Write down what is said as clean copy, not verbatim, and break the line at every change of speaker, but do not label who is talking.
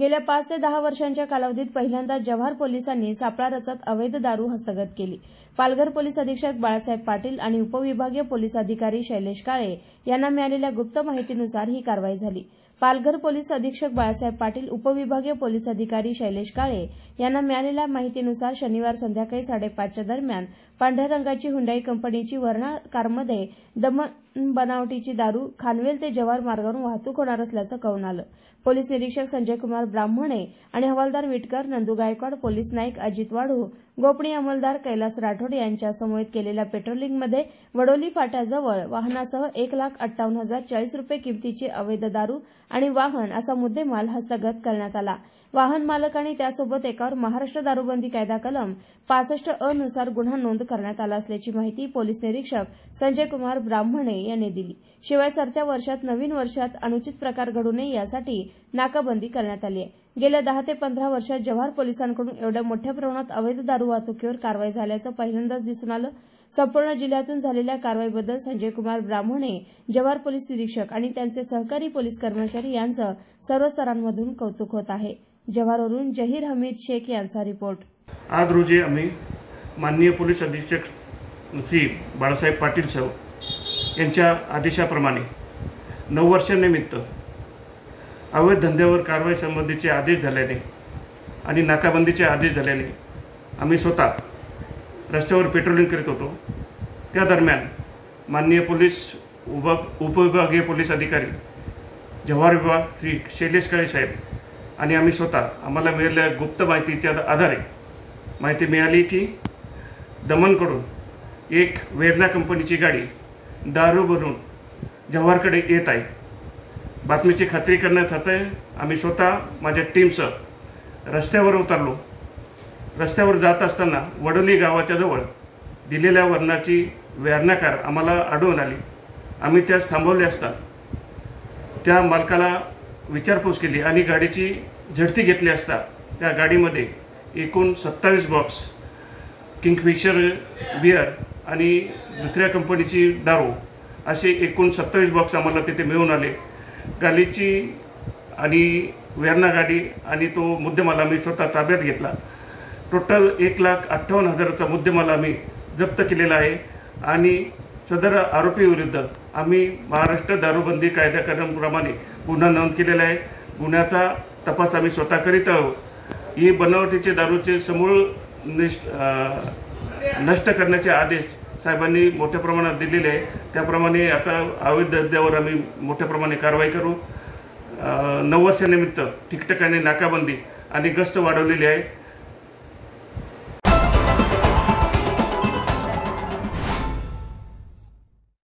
गेल्या 5 ते 10 वर्षांच्या कालावधीत पहिल्यांदा जव्हार पोलिसांनी सापळा रचत अवैध दारू हस्तगत केली। पालघर पोलीस अधीक्षक बाळासाहेब पाटील आणि उपविभागीय पोलीस अधिकारी शैलेश काळे यांना मिळालेल्या गुप्त माहितीनुसार ही कारवाई झाली। पालघर पोलीस अधीक्षक बाळासाहेब पाटील, उपविभागीय पोलीस अधिकारी शैलेश काळे यांना मिळालेल्या माहितीनुसार शनिवार संध्याकाळी 5:30च्या दरम्यान पांढऱ्या रंगाची हुंडाई कंपनीची वर्णा कारमध्ये दमन बनावटीची दारू खानवेल ते जव्हार मार्गावरून वाहतूक होणार असल्याचं कळून आलं। पोलीस निरीक्षक संजय कुमार ब्राह्मणे आणि हवालदार विटकर, नंदू गायकवाड, पोलीस नाईक अजित वाढू, गोपनीय अंमलदार कैलास राठोड यांच्या समवेत केलेल्या पेट्रोलिंगमध्ये वडोली फाट्याजवळ वाहनासह 1,58,040 रुपये किमतीची अवैध दारू आणि वाहन असा मुद्देमाल हस्तगत करण्यात आला। वाहन मालक आणि त्यासोबत एकावर महाराष्ट्र दारूबंदी कायदा कलम 65 नुसार गुन्हा नोंद करण्यात आला असल्याची माहिती पोलीस निरीक्षक संजय कुमार ब्राह्मणे यांनी दिली। शिवाय सरत्या वर्षात नवीन वर्षात अनुचित प्रकार घडू नये यासाठी नाकाबंदी करण्यात आली आहे। गेल्या 10 ते 15 वर्षात जव्हार पोलिसांकडून एवढ्या मोठ्या प्रमाणात अवैध दारू वाहतुकीवर कारवाई झाल्याचं पहिल्यांदाच दिसून आलं। संपूर्ण जिल्ह्यातून झालेल्या कारवाईबद्दल संजय कुमार ब्राह्मणे, जव्हार पोलीस निरीक्षक आणि त्यांचे सहकारी पोलीस कर्मचारी यांचं सर्व स्तरांमधून कौतुक होत आहे। जव्हारवरून जहीर हमीद शेख यांचा रिपोर्ट।
आज रोजी आम्ही माननीय पोलीस अधीक्षक श्री बाळासाहेब पाटील साहेब यांच्या आदेशाप्रमाणे 9 वर्षांनिमित्त अवैध धंद्यावर कारवाई संबंधीचे आदेश झाल्याने आणि नाकाबंदीचे आदेश झाल्याने आम्ही स्वतः रस्त्यावर पेट्रोलिंग करीत होतो। त्या दरम्यान माननीय पोलीस उपविभागीय पोलीस अधिकारी जव्हार विभाग श्री शैलेश काळे साहेब आणि आम्ही स्वतः आम्हाला मिळालेल्या गुप्त माहितीच्या आधारे माहिती मिळाली की दमनकडून एक वेरणा कंपनीची गाडी दारू भरून जव्हारकडे येत आहे। बातमीची खात्री करण्यात आली। आम्ही स्वतः माझ्या टीमसह रस्त्यावर उतरलो। रस्त्यावर जात असताना वडोली गावाच्या जवळ दिलेल्या वर्णाची वेरणा कार आम्हाला आढळून आली। आम्ही त्यास थांबवले असता त्या मालकाला विचारपूस केली आणि गाडीची झडती घेतली असता त्या गाडीमध्ये एकूण 27 बॉक्स किंगफिशर बियर आणि दुसऱ्या कंपनीची दारू असे एकूण 27 बॉक्स आम्हाला तिथे मिळून आले। गाडीची आणि वेरणा गाडी आणि तो मुद्देमाल आम्ही स्वतः ताब्यात घेतला। टोटल 1,58,000चा मुद्देमाल आम्ही जप्त केलेला आहे आणि सदर आरोपी विरुद्ध आम्ही महाराष्ट्र दारूबंदी कायद्याप्रमाणे गुन्हा नोंद केलेला आहे। गुन्ह्याचा तपास आम्ही स्वतः करीत आहोत। ही बनावटीचे दारूचे समूळ नष्ट करण्याचे आदेश साहेबांनी मोठ्या प्रमाणात दिलेले आहे। त्याप्रमाणे आता अवैध धंद्यावर आम्ही मोठ्या प्रमाणे कारवाई करू। 9 वर्षानिमित्त ठिकठिकाणी नाकाबंदी आणि गस्त वाढवलेली आहे।